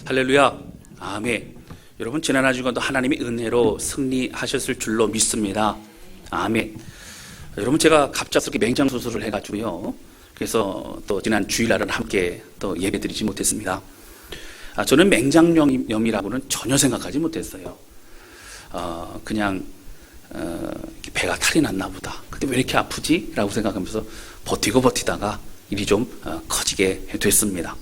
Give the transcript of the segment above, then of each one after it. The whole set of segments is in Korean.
할렐루야. 아멘. 여러분, 지난 한 주간도 하나님의 은혜로 승리하셨을 줄로 믿습니다. 아멘. 여러분, 제가 갑작스럽게 맹장 수술을 해가지고요. 그래서 또 지난 주일날은 함께 또 예배드리지 못했습니다. 저는 맹장염이라고는 전혀 생각하지 못했어요. 그냥 배가 탈이 났나 보다. 근데 왜 이렇게 아프지? 라고 생각하면서 버티다가 일이 좀 커지게 됐습니다.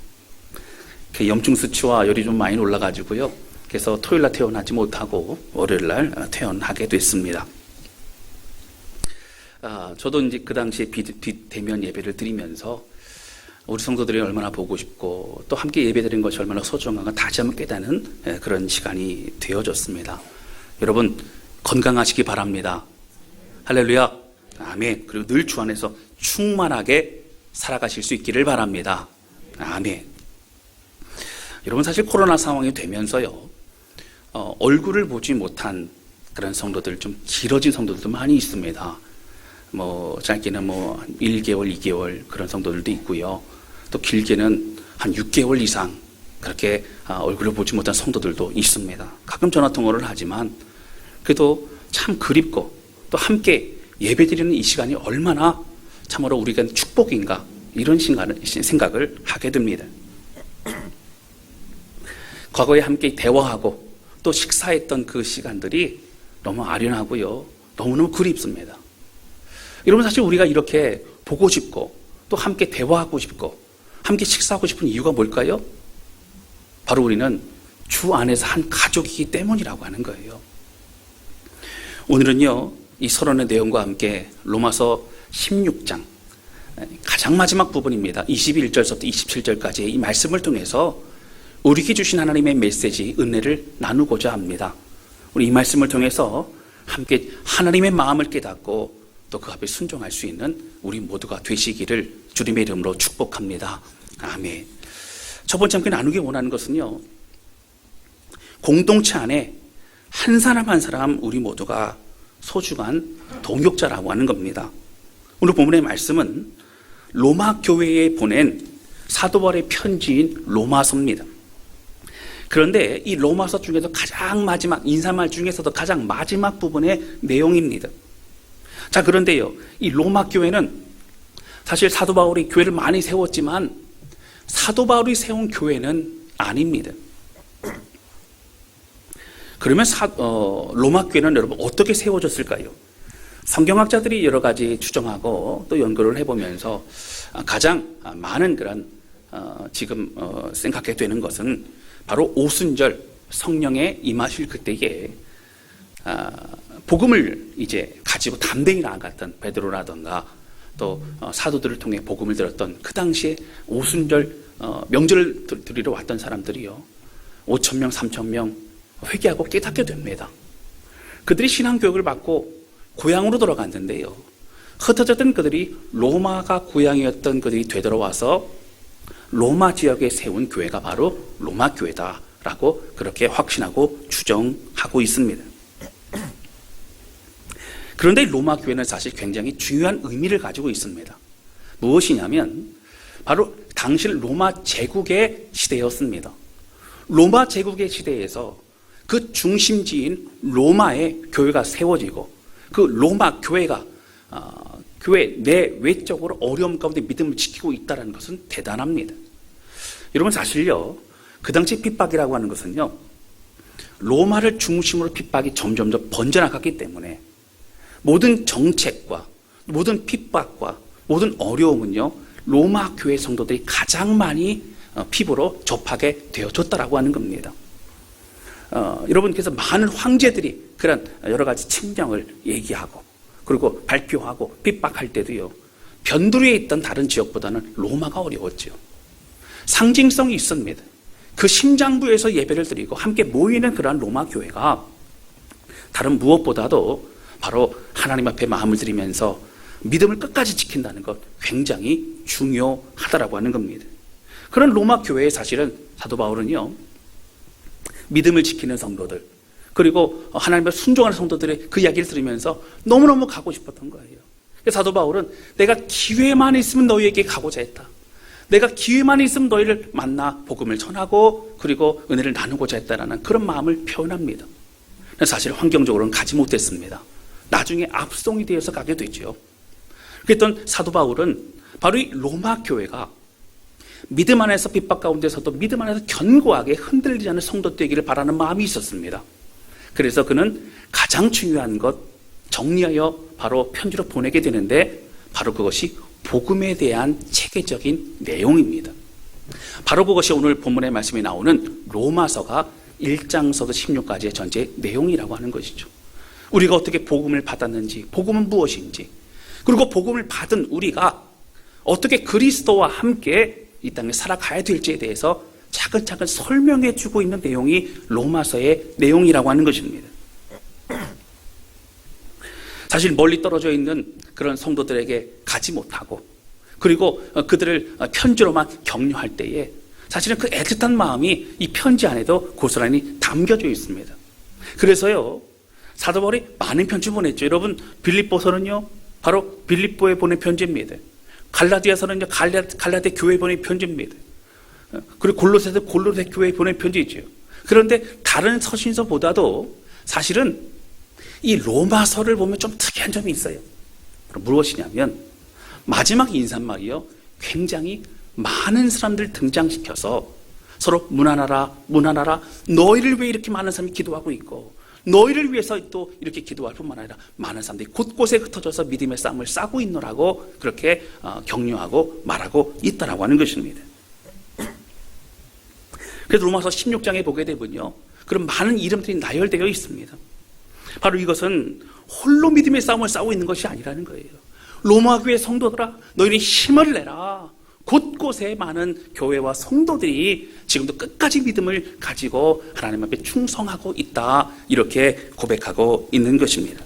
염증 수치와 열이 좀 많이 올라가지고요. 그래서 토요일날 퇴원하지 못하고 월요일날 퇴원하게 됐습니다. 저도 이제 그 당시에 대면 예배를 드리면서 우리 성도들이 얼마나 보고 싶고 또 함께 예배드린 것이 얼마나 소중한가 다시 한번 깨닫는 그런 시간이 되어졌습니다. 여러분, 건강하시기 바랍니다. 할렐루야. 아멘. 그리고 늘 주 안에서 충만하게 살아가실 수 있기를 바랍니다. 아멘. 여러분, 사실 코로나 상황이 되면서요, 얼굴을 보지 못한 그런 성도들, 좀 길어진 성도들도 많이 있습니다. 짧게는 1개월, 2개월 그런 성도들도 있고요. 또 길게는 한 6개월 이상 그렇게 얼굴을 보지 못한 성도들도 있습니다. 가끔 전화통화를 하지만 그래도 참 그립고 또 함께 예배드리는 이 시간이 얼마나 참으로 우리가 축복인가 이런 생각을 하게 됩니다. 과거에 함께 대화하고 또 식사했던 그 시간들이 너무 아련하고요. 너무너무 그립습니다. 여러분, 사실 우리가 이렇게 보고 싶고 또 함께 대화하고 싶고 함께 식사하고 싶은 이유가 뭘까요? 바로 우리는 주 안에서 한 가족이기 때문이라고 하는 거예요. 오늘은요, 이 서론의 내용과 함께 로마서 16장 가장 마지막 부분입니다. 21절부터 27절까지의 이 말씀을 통해서 우리에게 주신 하나님의 메시지, 은혜를 나누고자 합니다. 우리 이 말씀을 통해서 함께 하나님의 마음을 깨닫고 또 그 앞에 순종할 수 있는 우리 모두가 되시기를 주님의 이름으로 축복합니다. 아멘. 첫 번째 함께 나누기 원하는 것은요, 공동체 안에 한 사람 한 사람 우리 모두가 소중한 동역자라고 하는 겁니다. 오늘 본문의 말씀은 로마 교회에 보낸 사도 바울의 편지인 로마서입니다. 그런데 이 로마서 중에서 가장 마지막, 인사말 중에서도 가장 마지막 부분의 내용입니다. 자, 그런데요, 이 로마 교회는 사실 사도 바울이 교회를 많이 세웠지만 사도 바울이 세운 교회는 아닙니다. 그러면 로마 교회는 여러분 어떻게 세워졌을까요? 성경학자들이 여러 가지 추정하고 또 연구를 해보면서 가장 많은 그런 지금 생각하게 되는 것은 바로 오순절 성령의 임하실 그때에 복음을 이제 가지고 담대히 나아갔던 베드로라던가 또 사도들을 통해 복음을 들었던 그 당시에 오순절 명절을 드리러 왔던 사람들이요, 5,000명, 3,000명 회개하고 깨닫게 됩니다. 그들이 신앙교육을 받고 고향으로 돌아갔는데요, 흩어졌던 그들이 로마가 고향이었던 그들이 되돌아와서 로마 지역에 세운 교회가 바로 로마 교회다라고 그렇게 확신하고 추정하고 있습니다. 그런데 로마 교회는 사실 굉장히 중요한 의미를 가지고 있습니다. 무엇이냐면 바로 당시 로마 제국의 시대였습니다. 로마 제국의 시대에서 그 중심지인 로마의 교회가 세워지고 그 로마 교회가 교회 내외적으로 어려움 가운데 믿음을 지키고 있다는 것은 대단합니다. 여러분, 사실요, 그 당시 핍박이라고 하는 것은요, 로마를 중심으로 핍박이 점점 더 번져나갔기 때문에 모든 정책과 모든 핍박과 모든 어려움은요, 로마 교회 성도들이 가장 많이 피부로 접하게 되어졌다라고 하는 겁니다. 여러분, 그래서 많은 황제들이 그런 여러 가지 칙령을 얘기하고 그리고 발표하고 핍박할 때도요, 변두리에 있던 다른 지역보다는 로마가 어려웠죠. 상징성이 있습니다. 그 심장부에서 예배를 드리고 함께 모이는 그러한 로마 교회가 다른 무엇보다도 바로 하나님 앞에 마음을 드리면서 믿음을 끝까지 지킨다는 것 굉장히 중요하다라고 하는 겁니다. 그런 로마 교회에 사실은 사도 바울은요, 믿음을 지키는 성도들 그리고 하나님을 순종하는 성도들의 그 이야기를 들으면서 너무너무 가고 싶었던 거예요. 사도 바울은 내가 기회만 있으면 너희에게 가고자 했다. 내가 기회만 있으면 너희를 만나 복음을 전하고 그리고 은혜를 나누고자 했다라는 그런 마음을 표현합니다. 사실 환경적으로는 가지 못했습니다. 나중에 압송이 되어서 가게 되죠. 그랬던 사도 바울은 바로 이 로마 교회가 믿음 안에서 핍박 가운데서도 믿음 안에서 견고하게 흔들리지 않는 성도 되기를 바라는 마음이 있었습니다. 그래서 그는 가장 중요한 것 정리하여 바로 편지로 보내게 되는데 바로 그것이 복음에 대한 체계적인 내용입니다. 바로 그것이 오늘 본문의 말씀이 나오는 로마서가 1장서부터 16까지의 전체 내용이라고 하는 것이죠. 우리가 어떻게 복음을 받았는지, 복음은 무엇인지, 그리고 복음을 받은 우리가 어떻게 그리스도와 함께 이 땅에 살아가야 될지에 대해서 차근차근 설명해 주고 있는 내용이 로마서의 내용이라고 하는 것입니다. 사실 멀리 떨어져 있는 그런 성도들에게 가지 못하고 그리고 그들을 편지로만 격려할 때에 사실은 그 애틋한 마음이 이 편지 안에도 고스란히 담겨져 있습니다. 그래서요, 사도 바울이 많은 편지 보냈죠. 여러분, 빌립보서는요 바로 빌립보에 보낸 편지입니다. 갈라디아서는요 갈라디아 교회에 보낸 편지입니다. 그리고 골로새서 골로새 교회에 보낸 편지죠. 그런데 다른 서신서보다도 사실은 이 로마서를 보면 좀 특이한 점이 있어요. 무엇이냐면 마지막 인사말이요 굉장히 많은 사람들 등장시켜서 서로 문안하라 문안하라, 너희를 위해 이렇게 많은 사람이 기도하고 있고 너희를 위해서 또 이렇게 기도할 뿐만 아니라 많은 사람들이 곳곳에 흩어져서 믿음의 싸움을 싸고 있노라고 그렇게 격려하고 말하고 있다라고 하는 것입니다. 그래서 로마서 16장에 보게 되면요 그런 많은 이름들이 나열되어 있습니다. 바로 이것은 홀로 믿음의 싸움을 싸우고 있는 것이 아니라는 거예요. 로마 교회 성도들아, 너희는 힘을 내라. 곳곳에 많은 교회와 성도들이 지금도 끝까지 믿음을 가지고 하나님 앞에 충성하고 있다, 이렇게 고백하고 있는 것입니다.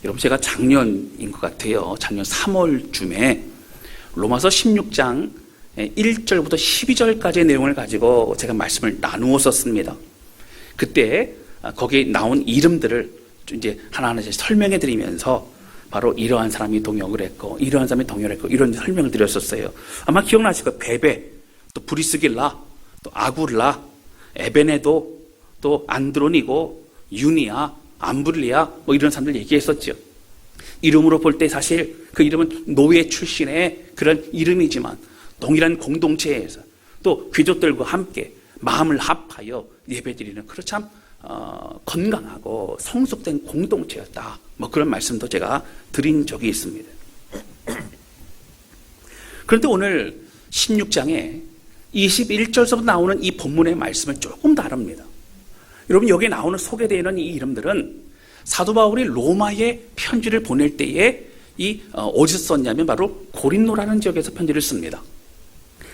여러분, 제가 작년인 것 같아요. 작년 3월쯤에 로마서 16장 1절부터 12절까지의 내용을 가지고 제가 말씀을 나누었었습니다. 그때 거기에 나온 이름들을 이제 하나하나씩 설명해 드리면서 바로 이러한 사람이 동역을 했고 이러한 사람이 동역을 했고 이런 설명을 드렸었어요. 아마 기억나실 거예요. 베베, 또 브리스길라, 또 아굴라, 에베네도, 또 안드로니고, 유니아, 암블리아, 뭐 이런 사람들 얘기했었죠. 이름으로 볼 때 사실 그 이름은 노예 출신의 그런 이름이지만 동일한 공동체에서 또 귀족들과 함께 마음을 합하여 예배드리는 그런 참 건강하고 성숙된 공동체였다, 뭐 그런 말씀도 제가 드린 적이 있습니다. 그런데 오늘 16장에 21절서부터 나오는 이 본문의 말씀은 조금 다릅니다. 여러분, 여기에 나오는 소개되는 이 이름들은 사도 바울이 로마에 편지를 보낼 때에 어디서 썼냐면 바로 고린도라는 지역에서 편지를 씁니다.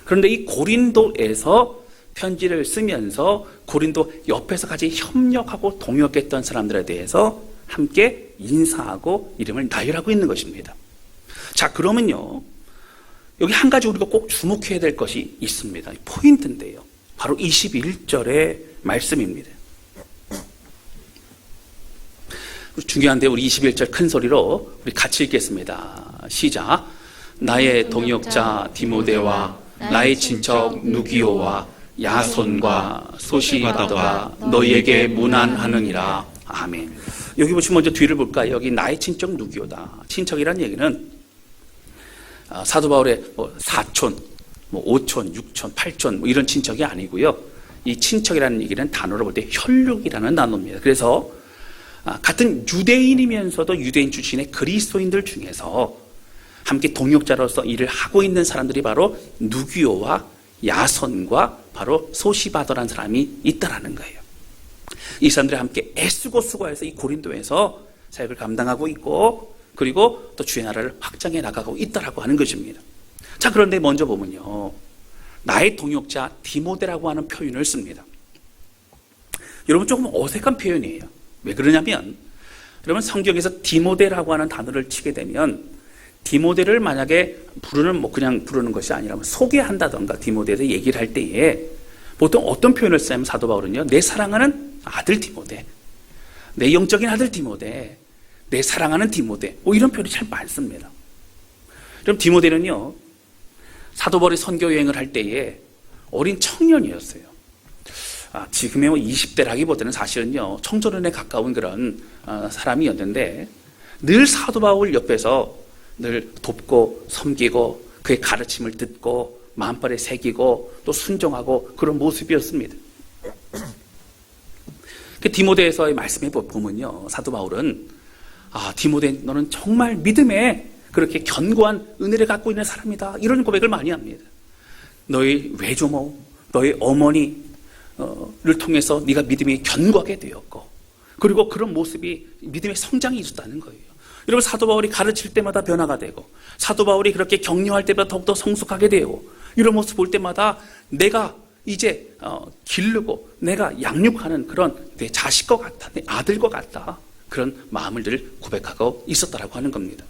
그런데 이 고린도에서 편지를 쓰면서 고린도 옆에서 같이 협력하고 동역했던 사람들에 대해서 함께 인사하고 이름을 나열하고 있는 것입니다. 자, 그러면요, 여기 한 가지 우리가 꼭 주목해야 될 것이 있습니다. 포인트인데요, 바로 21절의 말씀입니다. 중요한데 우리 21절 큰 소리로 우리 같이 읽겠습니다. 시작. 나의 동역자 디모데와 나의 친척 누기오와 야손과 소시바더가 너희에게 문안하느니라. 아멘. 여기 보시면 먼저 뒤를 볼까요? 여기 나의 친척 누기오다. 친척이란 얘기는 사도 바울의 사촌, 오촌, 육촌, 팔촌 이런 친척이 아니고요. 이 친척이라는 얘기는 단어로 볼 때 혈육이라는 단어입니다. 그래서 같은 유대인이면서도 유대인 출신의 그리스도인들 중에서 함께 동역자로서 일을 하고 있는 사람들이 바로 누기오와 야손과 바로 소시바더라는 사람이 있다라는 거예요. 이 사람들이 함께 애쓰고 수고해서 이 고린도에서 사역을 감당하고 있고 그리고 또 주의 나라를 확장해 나가고 있다라고 하는 것입니다. 자, 그런데 먼저 보면요, 나의 동역자 디모데라고 하는 표현을 씁니다. 여러분, 조금 어색한 표현이에요. 왜 그러냐면 여러분, 성경에서 디모데라고 하는 단어를 치게 되면 디모데를 만약에 그냥 부르는 것이 아니라 소개한다던가 디모데에서 얘기를 할 때에 보통 어떤 표현을 쓰냐면 사도 바울은요, 내 사랑하는 아들 디모데, 내 영적인 아들 디모데, 내 사랑하는 디모데, 이런 표현이 참 많습니다. 그럼 디모데는요, 사도 바울이 선교 여행을 할 때에 어린 청년이었어요. 지금의 20대라기보다는 사실은요, 청소년에 가까운 그런 사람이었는데, 늘 사도 바울 옆에서 늘 돕고 섬기고 그의 가르침을 듣고 마음발에 새기고 또 순종하고 그런 모습이었습니다. 그 디모데에서의 말씀에 보면요, 사도 바울은 디모데 너는 정말 믿음에 그렇게 견고한 은혜를 갖고 있는 사람이다, 이런 고백을 많이 합니다. 너희 외조모, 너희 어머니를 통해서 네가 믿음이 견고하게 되었고, 그리고 그런 모습이 믿음의 성장이 있었다는 거예요. 여러분, 사도 바울이 가르칠 때마다 변화가 되고, 사도 바울이 그렇게 격려할 때마다 더욱더 성숙하게 되고, 이런 모습 볼 때마다 내가 이제 기르고 내가 양육하는 그런 내 자식과 같다, 내 아들과 같다, 그런 마음을 늘 고백하고 있었다라고 하는 겁니다.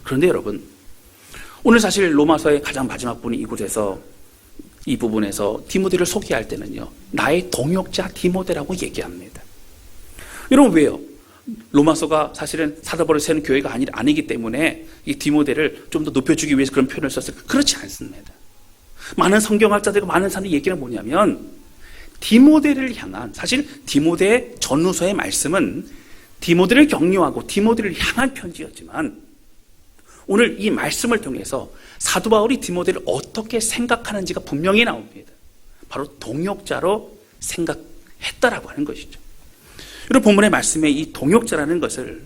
그런데 여러분, 오늘 사실 로마서의 가장 마지막 분이 이곳에서, 이 부분에서 디모데를 소개할 때는요, 나의 동역자 디모데라고 얘기합니다. 여러분, 왜요? 로마서가 사실은 사도 바울이 세운 교회가 아니기 때문에 이 디모데를 좀 더 높여주기 위해서 그런 표현을 썼을까? 그렇지 않습니다. 많은 성경학자들과 많은 사람들이 얘기는 뭐냐면, 디모데를 향한, 사실 디모데의 전후서의 말씀은 디모데를 격려하고 디모데를 향한 편지였지만, 오늘 이 말씀을 통해서 사도 바울이 디모데를 어떻게 생각하는지가 분명히 나옵니다. 바로 동역자로 생각했다라고 하는 것이죠. 여러분, 본문의 말씀에 이 동역자라는 것을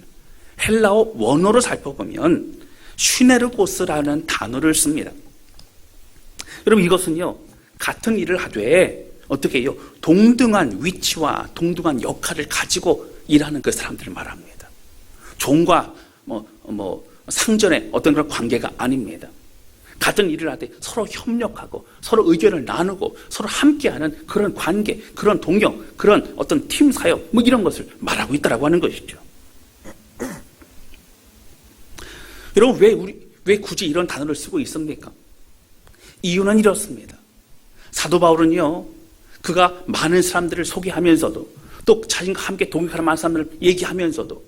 헬라어 원어로 살펴보면 슈네르고스라는 단어를 씁니다. 여러분, 이것은요, 같은 일을 하되 어떻게 해요? 동등한 위치와 동등한 역할을 가지고 일하는 그 사람들을 말합니다. 종과 상전의 어떤 그런 관계가 아닙니다. 같은 일을 할 때 서로 협력하고 서로 의견을 나누고 서로 함께하는 그런 관계, 그런 동역, 그런 어떤 팀 사역, 이런 것을 말하고 있다라고 하는 것이죠. 여러분, 왜 굳이 이런 단어를 쓰고 있습니까? 이유는 이렇습니다. 사도 바울은요, 그가 많은 사람들을 소개하면서도 또 자신과 함께 동역하는 많은 사람들을 얘기하면서도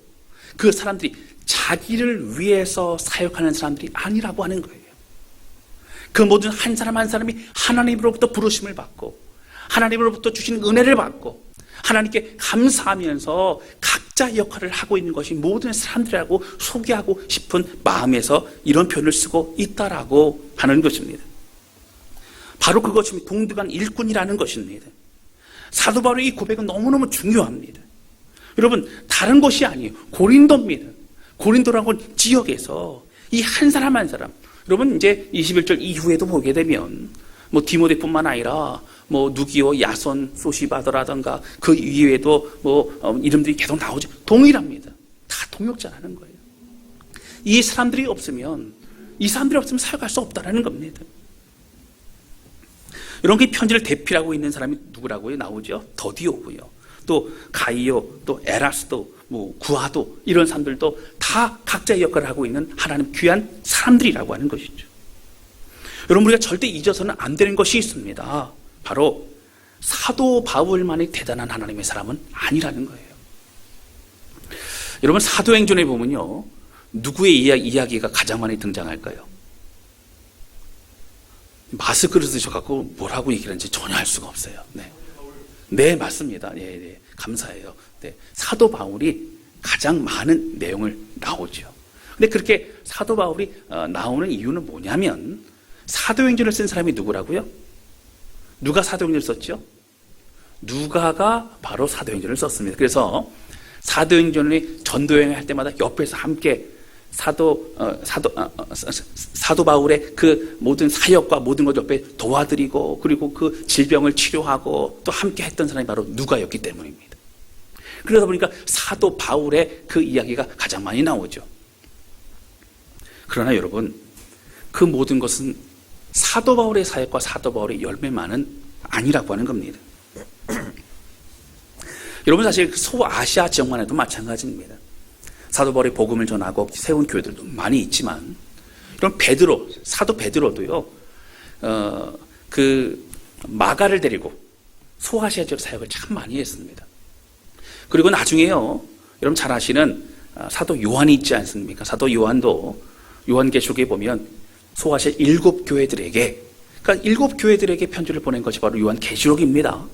그 사람들이 자기를 위해서 사역하는 사람들이 아니라고 하는 거예요. 그 모든 한 사람 한 사람이 하나님으로부터 부르심을 받고 하나님으로부터 주신 은혜를 받고 하나님께 감사하면서 각자의 역할을 하고 있는 것이 모든 사람들이라고 소개하고 싶은 마음에서 이런 표현을 쓰고 있다라고 하는 것입니다. 바로 그것이 동등한 일꾼이라는 것입니다. 사도 바울의 이 고백은 너무너무 중요합니다. 여러분, 다른 것이 아니에요. 고린도입니다. 고린도라는 지역에서 이 한 사람 한 사람, 여러분 이제 21절 이후에도 보게 되면 디모데뿐만 아니라 누기오, 야손, 소시바더라든가 그 이외에도 이름들이 계속 나오죠. 동일합니다. 다 동역자라는 거예요. 이 사람들이 없으면 사역할 수 없다라는 겁니다. 이런 그 편지를 대필하고 있는 사람이 누구라고요? 나오죠. 더디오고요. 또 가이오, 또 에라스도, 구아도, 이런 사람들도 다 각자의 역할을 하고 있는 하나님 귀한 사람들이라고 하는 것이죠. 여러분, 우리가 절대 잊어서는 안 되는 것이 있습니다. 바로 사도 바울만이 대단한 하나님의 사람은 아니라는 거예요. 여러분, 사도행전에 보면요, 누구의 이야기가 가장 많이 등장할까요? 마스크를 쓰셔갖고 뭐라고 얘기를 하는지 전혀 알 수가 없어요. 네, 맞습니다. 네, 감사해요. 네, 사도 바울이 가장 많은 내용을 나오죠. 근데 그렇게 사도 바울이 나오는 이유는 뭐냐면, 사도행전을 쓴 사람이 누구라고요? 누가 사도행전을 썼죠? 누가가 바로 사도행전을 썼습니다. 그래서 사도행전을 전도여행을 할 때마다 옆에서 함께 사도 바울의 그 모든 사역과 모든 것 옆에 도와드리고, 그리고 그 질병을 치료하고 또 함께 했던 사람이 바로 누가였기 때문입니다. 그러다 보니까 사도 바울의 그 이야기가 가장 많이 나오죠. 그러나 여러분, 그 모든 것은 사도 바울의 사역과 사도 바울의 열매만은 아니라고 하는 겁니다. 여러분, 사실 소아시아 지역만 해도 마찬가지입니다. 사도 바울이 복음을 전하고 세운 교회들도 많이 있지만, 이런 사도 베드로도요, 그 마가를 데리고 소아시아 지역 사역을 참 많이 했습니다. 그리고 나중에요, 여러분 잘 아시는 사도 요한이 있지 않습니까? 사도 요한도 요한계시록에 보면 소아시아 7교회들에게, 그러니까 7교회들에게 편지를 보낸 것이 바로 요한계시록입니다.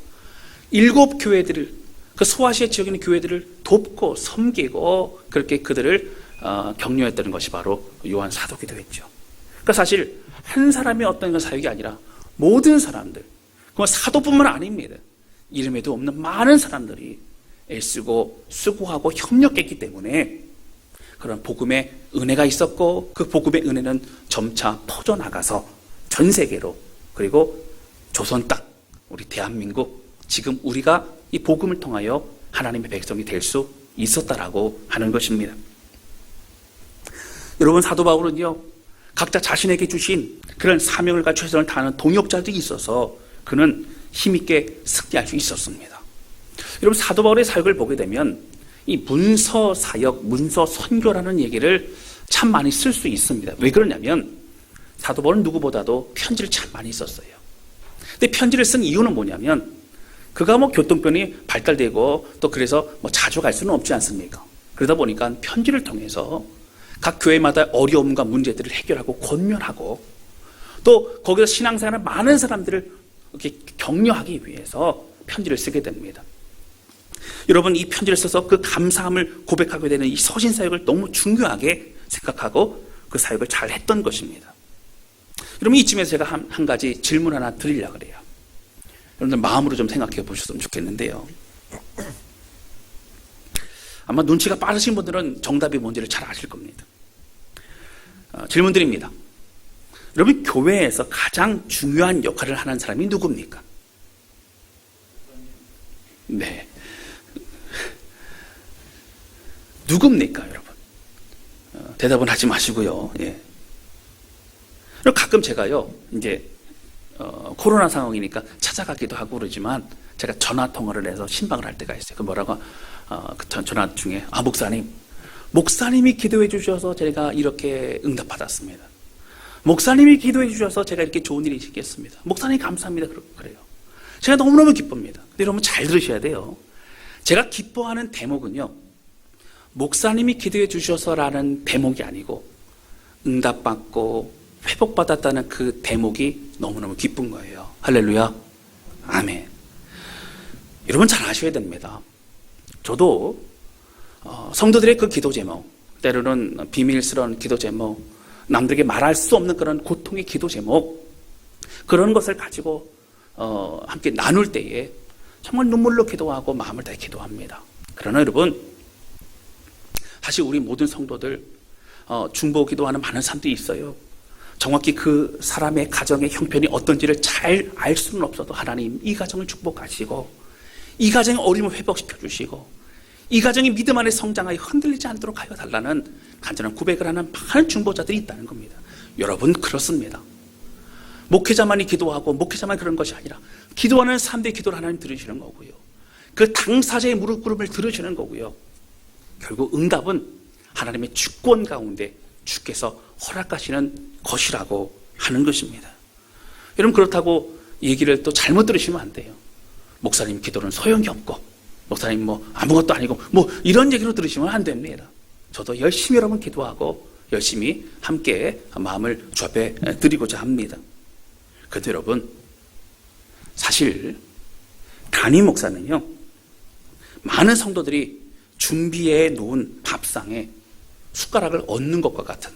7교회들을, 그 소아시아 지역에 있는 교회들을 돕고 섬기고 그렇게 그들을 격려했다는 것이 바로 요한 사도기도였죠. 그러니까 사실 한 사람의 어떤 사역이 아니라 모든 사람들, 그건 사도뿐만 아닙니다. 이름에도 없는 많은 사람들이 애쓰고 수고하고 협력했기 때문에 그런 복음의 은혜가 있었고, 그 복음의 은혜는 점차 퍼져나가서 전 세계로, 그리고 조선 땅, 우리 대한민국, 지금 우리가 이 복음을 통하여 하나님의 백성이 될 수 있었다라고 하는 것입니다. 여러분, 사도 바울은요, 각자 자신에게 주신 그런 사명을 가지고 최선을 다하는 동역자들이 있어서 그는 힘있게 승리할 수 있었습니다. 여러분, 사도 바울의 사역을 보게 되면 이 문서 사역, 문서 선교라는 얘기를 참 많이 쓸 수 있습니다. 왜 그러냐면 사도 바울은 누구보다도 편지를 참 많이 썼어요. 근데 편지를 쓴 이유는 뭐냐면 그가 교통편이 발달되고 또 그래서 자주 갈 수는 없지 않습니까? 그러다 보니까 편지를 통해서 각 교회마다 어려움과 문제들을 해결하고 권면하고 또 거기서 신앙생활을 많은 사람들을 이렇게 격려하기 위해서 편지를 쓰게 됩니다. 여러분, 이 편지를 써서 그 감사함을 고백하게 되는 이 서신 사역을 너무 중요하게 생각하고 그 사역을 잘 했던 것입니다. 여러분, 이쯤에서 제가 한 가지 질문 하나 드리려고 그래요. 여러분들 마음으로 좀 생각해 보셨으면 좋겠는데요. 아마 눈치가 빠르신 분들은 정답이 뭔지를 잘 아실 겁니다. 질문 드립니다. 여러분, 교회에서 가장 중요한 역할을 하는 사람이 누굽니까? 네. 누굽니까, 여러분? 대답은 하지 마시고요. 예. 가끔 제가요, 이제, 코로나 상황이니까 찾아가기도 하고 그러지만, 제가 전화 통화를 해서 신방을 할 때가 있어요. 그 뭐라고, 그 전화 중에, 목사님이 기도해 주셔서 제가 이렇게 응답받았습니다. 목사님이 기도해 주셔서 제가 이렇게 좋은 일이 있겠습니다. 목사님 감사합니다. 그래요. 제가 너무너무 기쁩니다. 근데 여러분 잘 들으셔야 돼요. 제가 기뻐하는 대목은요, 목사님이 기도해 주셔서라는 대목이 아니고 응답받고 회복받았다는 그 대목이 너무너무 기쁜 거예요. 할렐루야. 아멘. 여러분 잘 아셔야 됩니다. 저도 성도들의 그 기도 제목, 때로는 비밀스러운 기도 제목, 남들에게 말할 수 없는 그런 고통의 기도 제목, 그런 것을 가지고 함께 나눌 때에 정말 눈물로 기도하고 마음을 다해 기도합니다. 그러나 여러분, 사실 우리 모든 성도들 중보 기도하는 많은 사람들이 있어요. 정확히 그 사람의 가정의 형편이 어떤지를 잘 알 수는 없어도 하나님 이 가정을 축복하시고 이 가정의 어려움을 회복시켜 주시고 이 가정이 믿음 안에 성장하여 흔들리지 않도록 하여 달라는 간절한 고백을 하는 많은 중보자들이 있다는 겁니다. 여러분, 그렇습니다. 목회자만이 기도하고 목회자만 그런 것이 아니라 기도하는 사람들의 기도를 하나님 들으시는 거고요. 그 당사자의 무릎 꿇음을 들으시는 거고요. 결국 응답은 하나님의 주권 가운데 주께서 허락하시는 것이라고 하는 것입니다. 여러분, 그렇다고 얘기를 또 잘못 들으시면 안 돼요. 목사님 기도는 소용이 없고 목사님 아무것도 아니고 이런 얘기로 들으시면 안 됩니다. 저도 열심히 여러분 기도하고 열심히 함께 마음을 주 앞에 드리고자 합니다. 그런데 여러분, 사실 담임 목사는요, 많은 성도들이 준비해 놓은 밥상에 숟가락을 얹는 것과 같은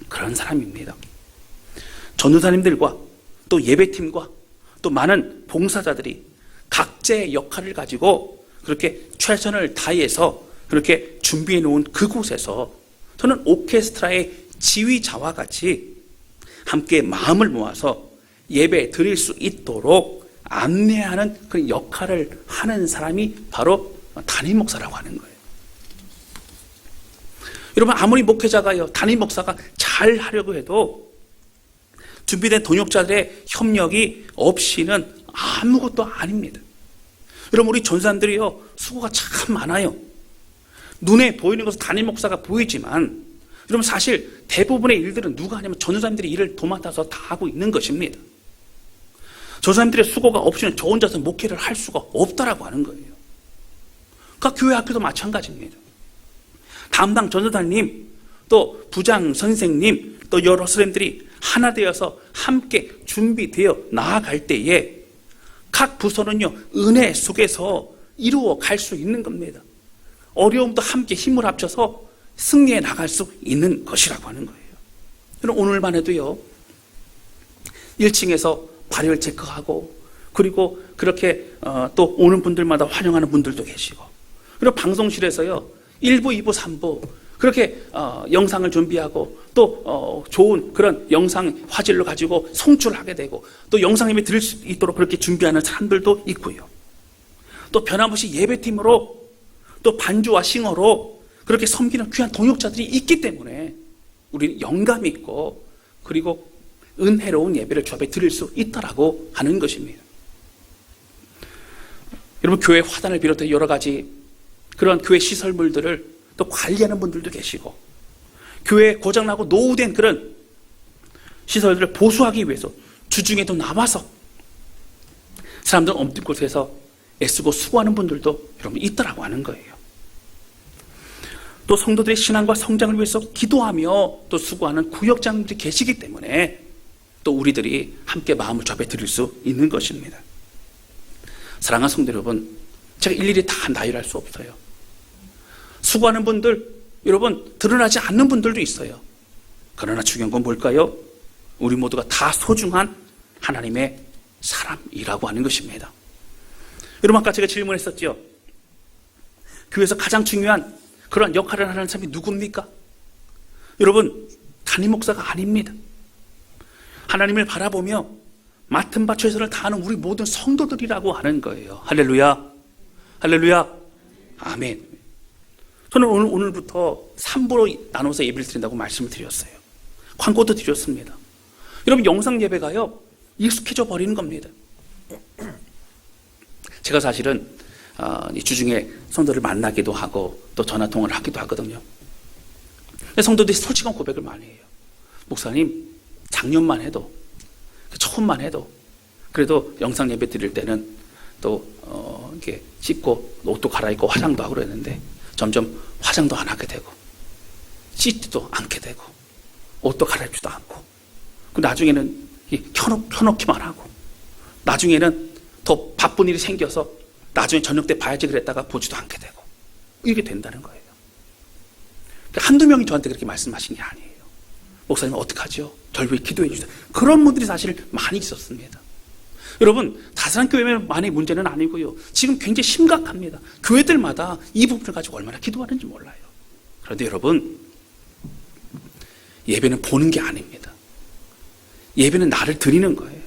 그런 사람입니다. 전도사님들과 또 예배팀과 또 많은 봉사자들이 각자의 역할을 가지고 그렇게 최선을 다해서 그렇게 준비해 놓은 그곳에서 저는 오케스트라의 지휘자와 같이 함께 마음을 모아서 예배 드릴 수 있도록 안내하는 그 역할을 하는 사람이 바로 담임 목사라고 하는 거예요. 여러분, 아무리 목회자가요, 담임 목사가 잘 하려고 해도 준비된 동역자들의 협력이 없이는 아무것도 아닙니다. 여러분, 우리 전사님들이요, 수고가 참 많아요. 눈에 보이는 것은 담임 목사가 보이지만 여러분, 사실 대부분의 일들은 누가 하냐면 전사님들이 일을 도맡아서 다 하고 있는 것입니다. 전사님들의 수고가 없이는 저 혼자서 목회를 할 수가 없다라고 하는 거예요. 그러니까 교회 학교도 마찬가지입니다. 담당 전도사님, 또 부장 선생님, 또 여러 선생님들이 하나 되어서 함께 준비되어 나아갈 때에 각 부서는요, 은혜 속에서 이루어 갈 수 있는 겁니다. 어려움도 함께 힘을 합쳐서 승리해 나갈 수 있는 것이라고 하는 거예요. 그럼 오늘만 해도요, 1층에서 발열 체크하고, 그리고 그렇게 또 오는 분들마다 환영하는 분들도 계시고, 그리고 방송실에서요, 1부, 2부, 3부 그렇게 영상을 준비하고 또 좋은 그런 영상 화질로 가지고 송출을 하게 되고, 또 영상님이 들을 수 있도록 그렇게 준비하는 사람들도 있고요. 또 변함없이 예배팀으로 또 반주와 싱어로 그렇게 섬기는 귀한 동역자들이 있기 때문에 우리는 영감 있고 그리고 은혜로운 예배를 주 앞에 드릴 수 있다라고 하는 것입니다. 여러분, 교회 화단을 비롯해 여러 가지 그런 교회 시설물들을 또 관리하는 분들도 계시고, 교회 고장나고 노후된 그런 시설들을 보수하기 위해서 주중에도 나와서 사람들 엄든 곳에서 애쓰고 수고하는 분들도 여러분 있다라고 하는 거예요. 또 성도들의 신앙과 성장을 위해서 기도하며 또 수고하는 구역장들이 계시기 때문에 또 우리들이 함께 마음을 주 앞에 드릴 수 있는 것입니다. 사랑하는 성도 여러분, 제가 일일이 다 나열할 수 없어요. 수고하는 분들, 여러분 드러나지 않는 분들도 있어요. 그러나 중요한 건 뭘까요? 우리 모두가 다 소중한 하나님의 사람이라고 하는 것입니다. 여러분, 아까 제가 질문했었죠. 교회에서 가장 중요한 그런 역할을 하는 사람이 누굽니까? 여러분, 담임 목사가 아닙니다. 하나님을 바라보며 맡은 바 최선을 다하는 우리 모든 성도들이라고 하는 거예요. 할렐루야, 할렐루야, 아멘. 저는 오늘부터 3부로 나눠서 예배를 드린다고 말씀을 드렸어요. 광고도 드렸습니다. 여러분, 영상 예배가요, 익숙해져 버리는 겁니다. 제가 사실은 주중에 성도를 만나기도 하고 또 전화통화를 하기도 하거든요. 성도들이 솔직한 고백을 많이 해요. 목사님, 작년만 해도, 처음만 해도 그래도 영상 예배 드릴 때는 또 이렇게 씻고 옷도 갈아입고 화장도 하고 그랬는데 점점 화장도 안 하게 되고 씻지도 않게 되고 옷도 갈아입지도 않고, 그 나중에는 켜놓기만 하고, 나중에는 더 바쁜 일이 생겨서 나중에 저녁 때 봐야지 그랬다가 보지도 않게 되고, 이렇게 된다는 거예요. 한두 명이 저한테 그렇게 말씀하신 게 아니에요. 목사님 어떡하죠? 저를 위해 기도해 주세요. 그런 분들이 사실 많이 있었습니다. 여러분, 다산한 교회만의 문제는 아니고요, 지금 굉장히 심각합니다. 교회들마다 이 부분을 가지고 얼마나 기도하는지 몰라요. 그런데 여러분, 예배는 보는 게 아닙니다. 예배는 나를 드리는 거예요.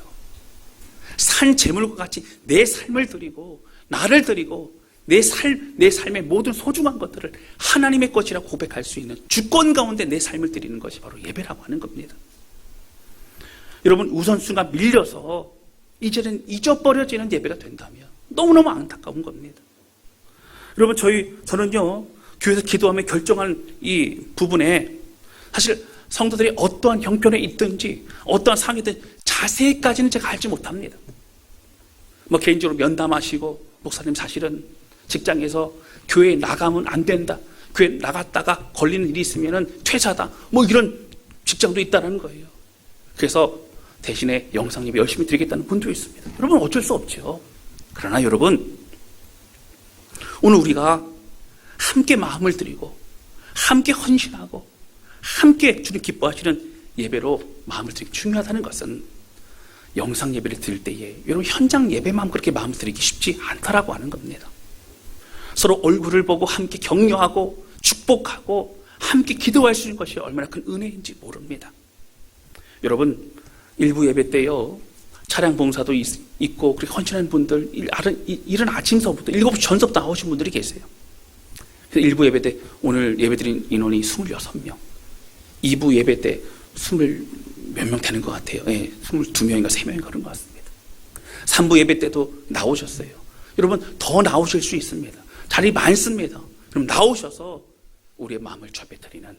산 제물과 같이 내 삶을 드리고 나를 드리고 내 삶의 모든 소중한 것들을 하나님의 것이라고 고백할 수 있는 주권 가운데 내 삶을 드리는 것이 바로 예배라고 하는 겁니다. 여러분, 우선순위가 밀려서 이제는 잊어버려지는 예배가 된다면 너무너무 안타까운 겁니다. 여러분, 저는요, 교회에서 기도하며 결정한 이 부분에 사실 성도들이 어떠한 형편에 있든지 어떠한 상황이든 자세히까지는 제가 알지 못합니다. 개인적으로 면담하시고, 목사님 사실은 직장에서 교회에 나가면 안 된다, 교회 나갔다가 걸리는 일이 있으면 퇴사다, 이런 직장도 있다는 거예요. 그래서 대신에 영상 예배 열심히 드리겠다는 분도 있습니다. 여러분, 어쩔 수 없죠. 그러나 여러분, 오늘 우리가 함께 마음을 드리고 함께 헌신하고 함께 주님 기뻐하시는 예배로 마음을 드리기 중요하다는 것은, 영상 예배를 드릴 때에 여러분 현장 예배만 그렇게 마음을 드리기 쉽지 않다라고 하는 겁니다. 서로 얼굴을 보고 함께 격려하고 축복하고 함께 기도할 수 있는 것이 얼마나 큰 은혜인지 모릅니다. 여러분, 일부 예배 때요, 차량 봉사도 있고 그렇게 헌신하는 분들, 이른 아침서부터 7시 전서부터 나오신 분들이 계세요. 그래서 일부 예배 때 오늘 예배드린 인원이 26명, 2부 예배 때 20몇 명 되는 것 같아요. 22명인가 3명인가 그런 것 같습니다. 3부 예배 때도 나오셨어요. 여러분, 더 나오실 수 있습니다. 자리 많습니다. 그럼 나오셔서 우리의 마음을 주 앞에 드리는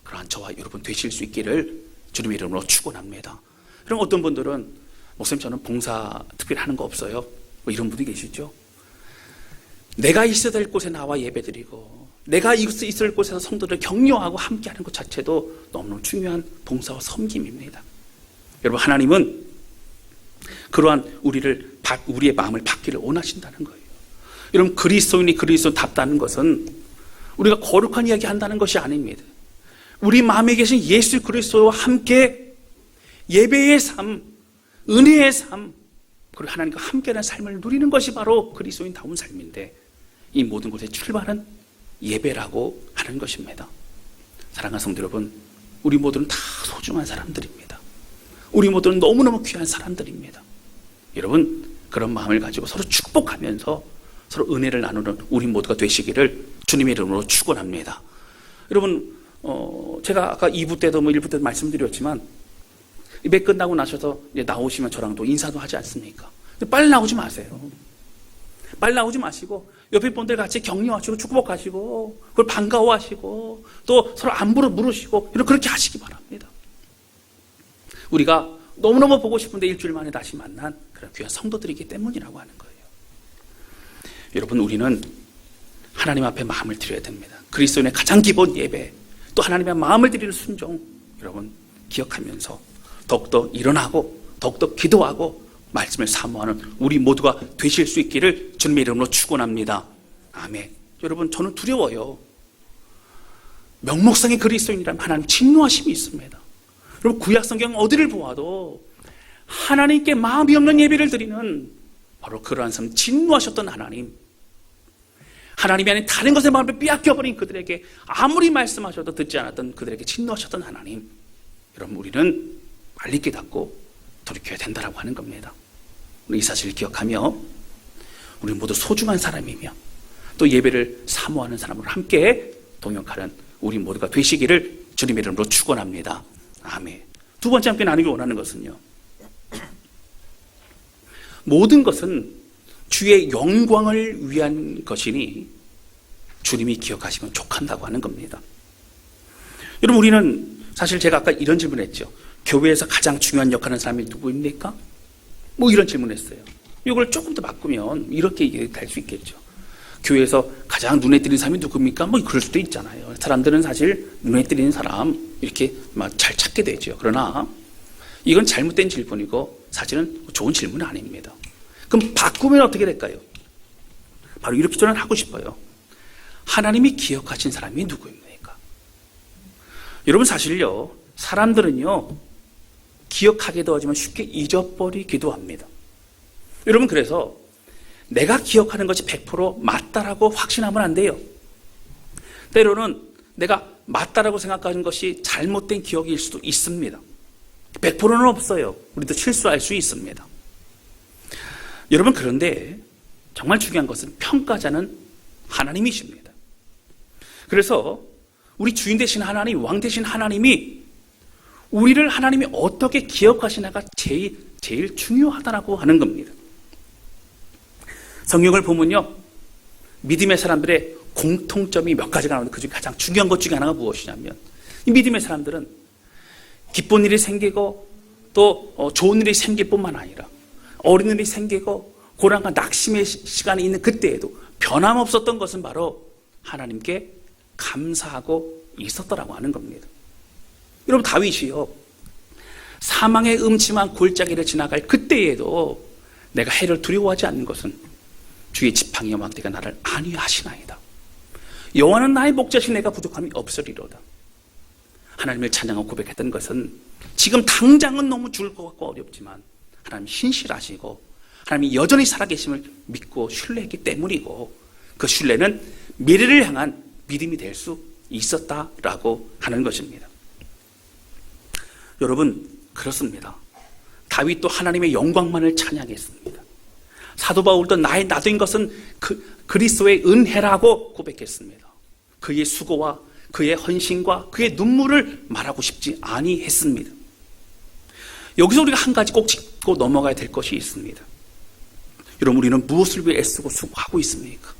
그러한 저와 여러분 되실 수 있기를 주님의 이름으로 축원합니다. 그럼 어떤 분들은, 목사님 저는 봉사 특별히 하는 거 없어요, 이런 분이 계시죠. 내가 있어야 될 곳에 나와 예배드리고 내가 있을 곳에서 성도들을 격려하고 함께하는 것 자체도 너무너무 중요한 봉사와 섬김입니다. 여러분, 하나님은 그러한 우리의 마음을 받기를 원하신다는 거예요. 여러분, 그리스도인이 그리스도답다는 것은 우리가 거룩한 이야기 한다는 것이 아닙니다. 우리 마음에 계신 예수 그리스도와 함께 예배의 삶, 은혜의 삶, 그리고 하나님과 함께하는 삶을 누리는 것이 바로 그리스도인다운 삶인데, 이 모든 것의 출발은 예배라고 하는 것입니다. 사랑하는 성도 여러분, 우리 모두는 다 소중한 사람들입니다. 우리 모두는 너무너무 귀한 사람들입니다. 여러분, 그런 마음을 가지고 서로 축복하면서 서로 은혜를 나누는 우리 모두가 되시기를 주님의 이름으로 축원합니다. 여러분, 제가 아까 2부 때도 1부 때도 말씀드렸지만, 예배 끝나고 나셔서 이제 나오시면 저랑 또 인사도 하지 않습니까? 빨리 나오지 마세요. 빨리 나오지 마시고 옆에 분들 같이 격려하시고 축복하시고 그걸 반가워하시고 또 서로 안부를 물으시고 그렇게 하시기 바랍니다. 우리가 너무너무 보고 싶은데 일주일 만에 다시 만난 그런 귀한 성도들이기 때문이라고 하는 거예요. 여러분, 우리는 하나님 앞에 마음을 드려야 됩니다. 그리스도인의 가장 기본 예배, 또 하나님의 마음을 드리는 순종, 여러분 기억하면서 더욱더 일어나고 더욱더 기도하고 말씀을 사모하는 우리 모두가 되실 수 있기를 주님의 이름으로 축원합니다. 아멘. 여러분, 저는 두려워요. 명목상의 그리스도인이라면 하나님 진노하심이 있습니다. 여러분, 구약성경 어디를 보아도 하나님께 마음이 없는 예배를 드리는 바로 그러한 삶, 진노하셨던 하나님, 하나님이 아닌 다른 것에 마음을 빼앗겨버린 그들에게 아무리 말씀하셔도 듣지 않았던 그들에게 진노하셨던 하나님, 여러분, 우리는 빨리 깨닫고 돌이켜야 된다고 하는 겁니다. 우리 이 사실을 기억하며 우리 모두 소중한 사람이며 또 예배를 사모하는 사람으로 함께 동역하는 우리 모두가 되시기를 주님의 이름으로 축원합니다. 아멘. 두 번째 함께 나누기 원하는 것은요, 모든 것은 주의 영광을 위한 것이니 주님이 기억하시면 족한다고 하는 겁니다. 여러분, 우리는 사실 제가 아까 이런 질문을 했죠. 교회에서 가장 중요한 역할을 하는 사람이 누구입니까? 뭐 이런 질문을 했어요. 이걸 조금 더 바꾸면 이렇게 얘기할 수 있겠죠. 교회에서 가장 눈에 띄는 사람이 누굽니까? 뭐 그럴 수도 있잖아요. 사람들은 사실 눈에 띄는 사람 이렇게 막 잘 찾게 되죠. 그러나 이건 잘못된 질문이고 사실은 좋은 질문은 아닙니다. 그럼 바꾸면 어떻게 될까요? 바로 이렇게 저는 하고 싶어요. 하나님이 기억하신 사람이 누구입니까? 여러분, 사실요, 사람들은요, 기억하기도 하지만 쉽게 잊어버리기도 합니다. 여러분, 그래서 내가 기억하는 것이 100% 맞다라고 확신하면 안 돼요. 때로는 내가 맞다라고 생각하는 것이 잘못된 기억일 수도 있습니다. 100%는 없어요. 우리도 실수할 수 있습니다. 여러분, 그런데 정말 중요한 것은 평가자는 하나님이십니다. 그래서 우리 주인 되신 하나님, 왕 되신 하나님이 우리를 하나님이 어떻게 기억하시나가 제일 중요하다라고 하는 겁니다. 성경을 보면요, 믿음의 사람들의 공통점이 몇 가지가 나오는데 그중에 가장 중요한 것 중에 하나가 무엇이냐면, 이 믿음의 사람들은 기쁜 일이 생기고 또 좋은 일이 생길 뿐만 아니라 어린 일이 생기고 고난과 낙심의 시간이 있는 그때에도 변함없었던 것은 바로 하나님께 감사하고 있었더라고 하는 겁니다. 여러분, 다윗이요, 사망의 음침한 골짜기를 지나갈 그때에도 내가 해를 두려워하지 않는 것은 주의 지팡이와 막대가 나를 안위하시나이다. 여호와는 나의 목자신 내가 부족함이 없으리로다. 하나님을 찬양하고 고백했던 것은 지금 당장은 너무 죽을 것 같고 어렵지만 하나님 신실하시고 하나님이 여전히 살아계심을 믿고 신뢰했기 때문이고, 그 신뢰는 미래를 향한 믿음이 될 수 있었다라고 하는 것입니다. 여러분, 그렇습니다. 다윗도 하나님의 영광만을 찬양했습니다. 사도 바울도 나된 것은 그리스도의 은혜라고 고백했습니다. 그의 수고와 그의 헌신과 그의 눈물을 말하고 싶지 아니했습니다. 여기서 우리가 한 가지 꼭 짚고 넘어가야 될 것이 있습니다. 여러분, 우리는 무엇을 위해 애쓰고 수고하고 있습니까?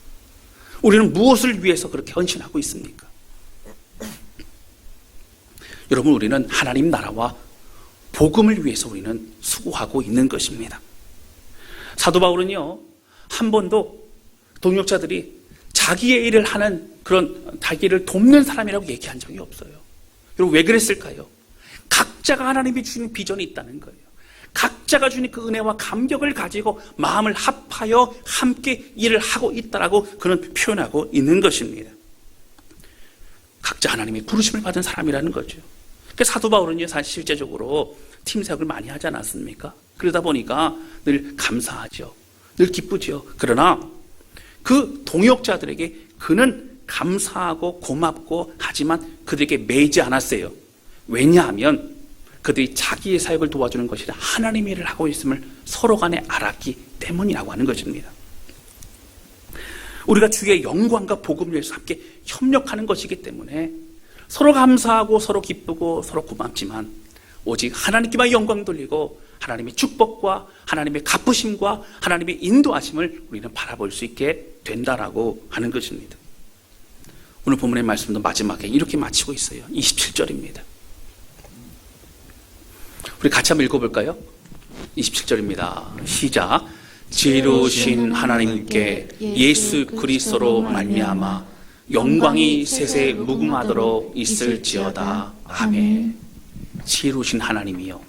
우리는 무엇을 위해서 그렇게 헌신하고 있습니까? 여러분, 우리는 하나님 나라와 복음을 위해서 우리는 수고하고 있는 것입니다. 사도 바울은요, 한 번도 동역자들이 자기의 일을 하는 그런 자기를 돕는 사람이라고 얘기한 적이 없어요. 여러분 왜 그랬을까요? 각자가 하나님이 주신 비전이 있다는 거예요. 각자가 주신 그 은혜와 감격을 가지고 마음을 합하여 함께 일을 하고 있다라고 그는 표현하고 있는 것입니다. 각자 하나님의 부르심을 받은 사람이라는 거죠. 그래서 사도 바울은요, 사실 실제적으로 팀 사역을 많이 하지 않았습니까? 그러다 보니까 늘 감사하죠. 늘 기쁘죠. 그러나 그 동역자들에게 그는 감사하고 고맙고 하지만 그들에게 매이지 않았어요. 왜냐하면 그들이 자기의 사역을 도와주는 것이 아니라 하나님의 일을 하고 있음을 서로 간에 알았기 때문이라고 하는 것입니다. 우리가 주의 영광과 복음을 위해서 함께 협력하는 것이기 때문에 서로 감사하고 서로 기쁘고 서로 고맙지만 오직 하나님께만 영광 돌리고 하나님의 축복과 하나님의 갚으심과 하나님의 인도하심을 우리는 바라볼 수 있게 된다라고 하는 것입니다. 오늘 본문의 말씀도 마지막에 이렇게 마치고 있어요. 27절입니다. 우리 같이 한번 읽어볼까요? 27절입니다. 시작. 지혜로우신 하나님께 예수 그리스도로 말미암아 영광이 세세 무궁하도록 있을지어다. 아멘. 지혜로우신 하나님이요,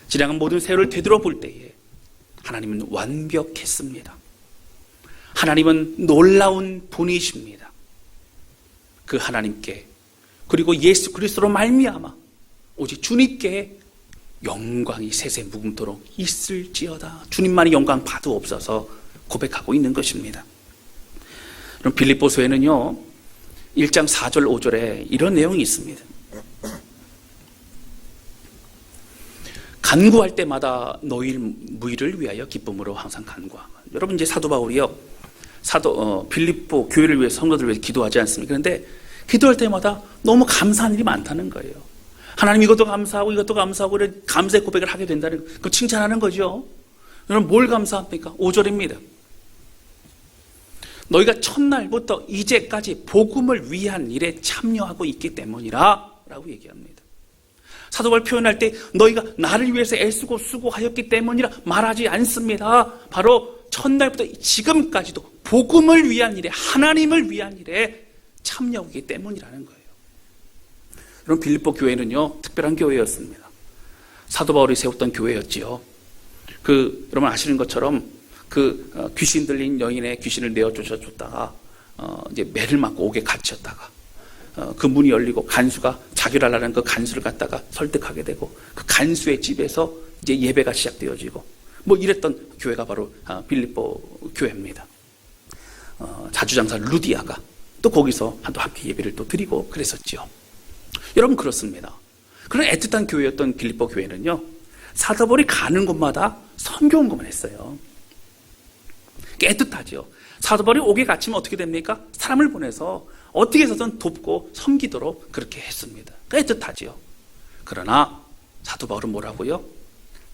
지나간 모든 세월을 되돌아볼 때에 하나님은 완벽했습니다. 하나님은 놀라운 분이십니다. 그 하나님께 그리고 예수 그리스도로 말미암아 오직 주님께 영광이 세세 무궁토록 있을지어다. 주님만이 영광 받으옵소서 고백하고 있는 것입니다. 그럼 빌립보서에는요 1장 4절 5절에 이런 내용이 있습니다. 간구할 때마다 너희 무의를 위하여 기쁨으로 항상 간구하고. 여러분 이제 사도 바울이요 빌립보 교회를 위해 성도들을 위해 기도하지 않습니까? 그런데 기도할 때마다 너무 감사한 일이 많다는 거예요. 하나님 이것도 감사하고 이것도 감사하고 이런 감사의 고백을 하게 된다는 그 칭찬하는 거죠. 여러분 뭘 감사합니까? 5절입니다. 너희가 첫날부터 이제까지 복음을 위한 일에 참여하고 있기 때문이라 라고 얘기합니다. 사도 바울 표현할 때 너희가 나를 위해서 애쓰고 수고하였기 때문이라 말하지 않습니다. 바로 첫날부터 지금까지도 복음을 위한 일에, 하나님을 위한 일에 참여하고 있기 때문이라는 거예요. 여러분 빌립보 교회는요 특별한 교회였습니다. 사도 바울이 세웠던 교회였지요. 여러분 아시는 것처럼 귀신 들린 여인의 귀신을 내어 쫓아줬다가 이제 매를 맞고 옥에 갇혔다가 그 문이 열리고 간수가 자기를 하려는 그 간수를 갖다가 설득하게 되고 그 간수의 집에서 이제 예배가 시작되어지고 뭐 이랬던 교회가 바로 빌립보 교회입니다. 자주장사 루디아가 또 거기서 또 함께 예배를 또 드리고 그랬었죠. 여러분 그렇습니다. 그런 애틋한 교회였던 빌립보 교회는요 사도 바울이 가는 곳마다 선교 운동을 했어요. 애틋하죠. 사도 바울이 옥에 갇히면 어떻게 됩니까? 사람을 보내서 어떻게 해서든 돕고 섬기도록 그렇게 했습니다. 애틋하죠. 그러나 사도 바울은 뭐라고요?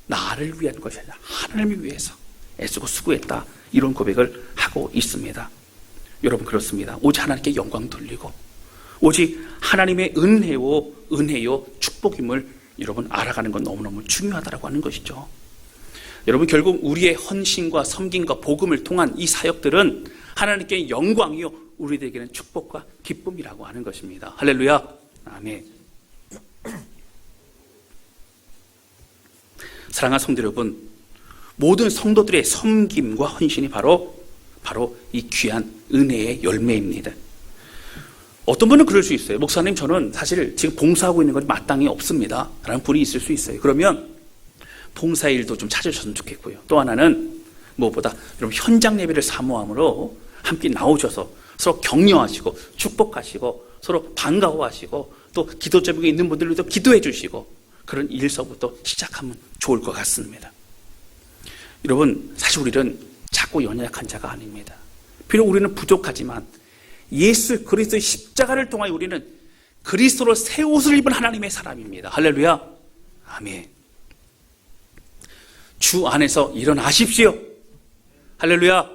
나를 위한 것이 아니라 하나님을 위해서 애쓰고 수고했다, 이런 고백을 하고 있습니다. 여러분 그렇습니다. 오직 하나님께 영광 돌리고 오직 하나님의 은혜요 축복임을 여러분 알아가는 건 너무너무 중요하다고 하는 것이죠. 여러분 결국 우리의 헌신과 섬김과 복음을 통한 이 사역들은 하나님께 영광이요 우리들에게는 축복과 기쁨이라고 하는 것입니다. 할렐루야. 아멘. 사랑하는 성도 여러분, 모든 성도들의 섬김과 헌신이 바로 이 귀한 은혜의 열매입니다. 어떤 분은 그럴 수 있어요. 목사님 저는 사실 지금 봉사하고 있는 것이 마땅히 없습니다 라는 분이 있을 수 있어요. 그러면 봉사의 일도 좀 찾으셨으면 좋겠고요. 또 하나는 무엇보다 여러분 현장 예배를 사모함으로 함께 나오셔서 서로 격려하시고 축복하시고 서로 반가워하시고 또 기도 제목에 있는 분들을 위해서 기도해 주시고 그런 일서부터 시작하면 좋을 것 같습니다. 여러분 사실 우리는 작고 연약한 자가 아닙니다. 비록 우리는 부족하지만 예수 그리스도의 십자가를 통하여 우리는 그리스도로 새 옷을 입은 하나님의 사람입니다. 할렐루야. 아멘. 주 안에서 일어나십시오. 할렐루야.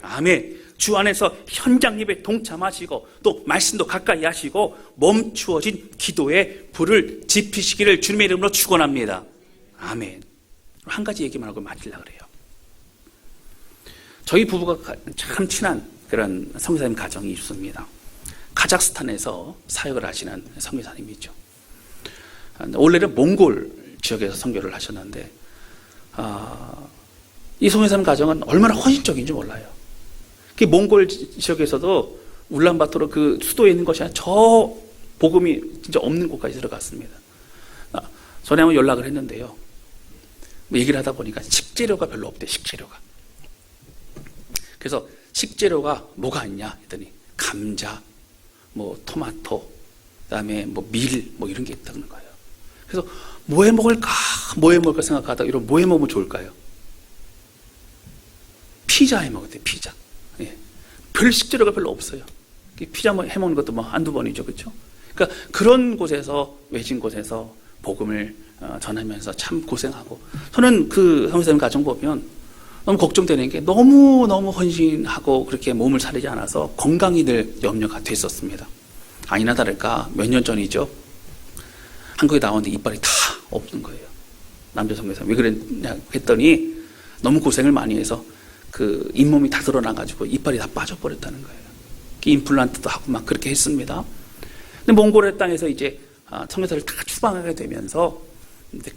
아멘. 주 안에서 현장 예배에 동참하시고 또 말씀도 가까이 하시고 멈추어진 기도에 불을 지피시기를 주님의 이름으로 축원합니다. 아멘. 한 가지 얘기만 하고 마치려고 그래요. 저희 부부가 참 친한 그런 선교사님 가정이 있습니다. 카자흐스탄에서 사역을 하시는 선교사님이죠. 원래는 몽골 지역에서 선교를 하셨는데 이 선교사님 가정은 얼마나 헌신적인지 몰라요. 그 몽골 지역에서도 울란바토르 그 수도에 있는 것이 아니라 저 복음이 진짜 없는 곳까지 들어갔습니다. 전에 한번 연락을 했는데요. 얘기를 하다 보니까 식재료가 별로 없대, 식재료가. 그래서 식재료가 뭐가 있냐 했더니 감자, 뭐 토마토, 그다음에 뭐 밀, 뭐 이런 게 있다는 거예요. 그래서 뭐 해 먹을까 생각하다가 이런 뭐 해 먹으면 좋을까요? 피자 해 먹어야 돼, 피자. 예. 별 식재료가 별로 없어요. 피자 해 먹는 것도 뭐 한두 번이죠, 그렇죠? 그러니까 그런 곳에서, 외진 곳에서 복음을 전하면서 참 고생하고, 저는 그 선교사님 가정 보면 너무 걱정되는 게 너무너무 헌신하고 그렇게 몸을 사리지 않아서 건강이 늘 염려가 됐었습니다. 아니나 다를까 몇 년 전이죠. 한국에 나왔는데 이빨이 다 없는 거예요. 남자 선교사님. 왜 그랬냐 했더니 너무 고생을 많이 해서 그 잇몸이 다 드러나가지고 이빨이 다 빠져버렸다는 거예요. 임플란트도 하고 막 그렇게 했습니다. 근데 몽골의 땅에서 이제 선교사를 다 추방하게 되면서 이제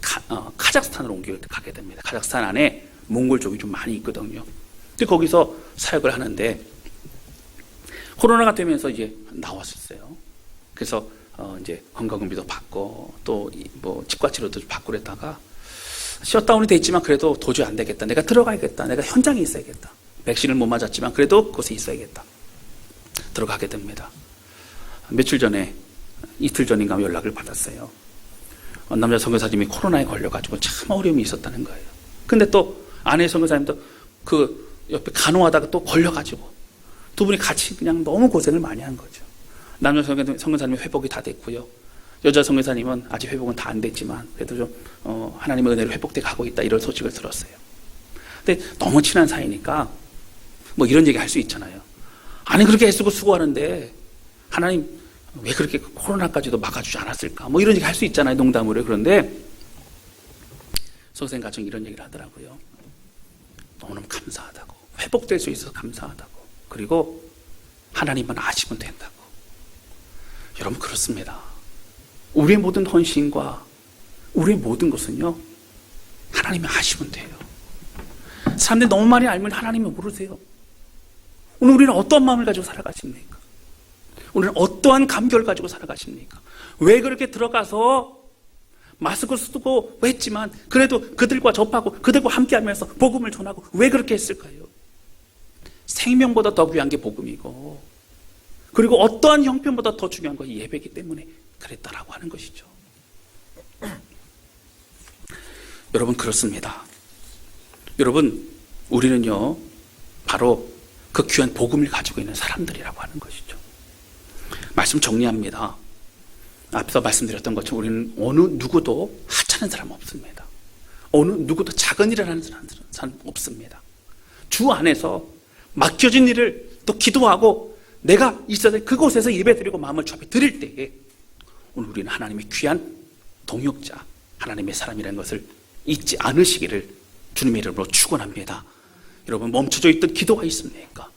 카자흐스탄으로 옮겨가게 됩니다. 카자흐스탄 안에 몽골 쪽이 좀 많이 있거든요. 근데 거기서 사역을 하는데 코로나가 되면서 이제 나왔었어요. 그래서 이제 건강검진도 받고 또 뭐 치과치료도 받고 그랬다가 셧다운이 됐지만 그래도 도저히 안 되겠다. 내가 들어가야겠다. 내가 현장에 있어야겠다. 백신을 못 맞았지만 그래도 그곳에 있어야겠다. 들어가게 됩니다. 며칠 전에, 이틀 전인가 연락을 받았어요. 남자 선교사님이 코로나에 걸려가지고 참 어려움이 있었다는 거예요. 근데 또 아내 선교사님도 그 옆에 간호하다가 또 걸려가지고 두 분이 같이 그냥 너무 고생을 많이 한 거죠. 남자 선교사님은 회복이 다 됐고요. 여자 선교사님은 아직 회복은 다 안 됐지만 그래도 좀 하나님의 은혜로 회복돼 가고 있다, 이런 소식을 들었어요. 근데 너무 친한 사이니까 뭐 이런 얘기 할 수 있잖아요. 아니 그렇게 애쓰고 수고하는데 하나님 왜 그렇게 코로나까지도 막아주지 않았을까? 뭐 이런 얘기 할 수 있잖아요, 농담으로. 그런데 선생님 가정 이런 얘기를 하더라고요. 너무너무 감사하다고, 회복될 수 있어서 감사하다고, 그리고 하나님만 아시면 된다고. 여러분 그렇습니다. 우리의 모든 헌신과 우리의 모든 것은요, 하나님이 아시면 돼요. 사람들이 너무 많이 알면 하나님을 모르세요. 오늘 우리는 어떤 마음을 가지고 살아가십니까? 오늘은 어떠한 감결을 가지고 살아가십니까? 왜 그렇게 들어가서 마스크 쓰고 했지만 그래도 그들과 접하고 그들과 함께하면서 복음을 전하고 왜 그렇게 했을까요? 생명보다 더 귀한 게 복음이고, 그리고 어떠한 형편보다 더 중요한 것이 예배이기 때문에 그랬다라고 하는 것이죠. 여러분 그렇습니다. 여러분 우리는요 바로 그 귀한 복음을 가지고 있는 사람들이라고 하는 것이죠. 말씀 정리합니다. 앞서 말씀드렸던 것처럼 우리는 어느 누구도 하찮은 사람 없습니다. 어느 누구도 작은 일을 하는 사람 없습니다. 주 안에서 맡겨진 일을 또 기도하고 내가 있어야 될 그곳에서 예배드리고 마음을 주앞에 드릴 때에 오늘 우리는 하나님의 귀한 동역자, 하나님의 사람이라는 것을 잊지 않으시기를 주님의 이름으로 축원합니다. 여러분 멈춰져 있던 기도가 있습니까?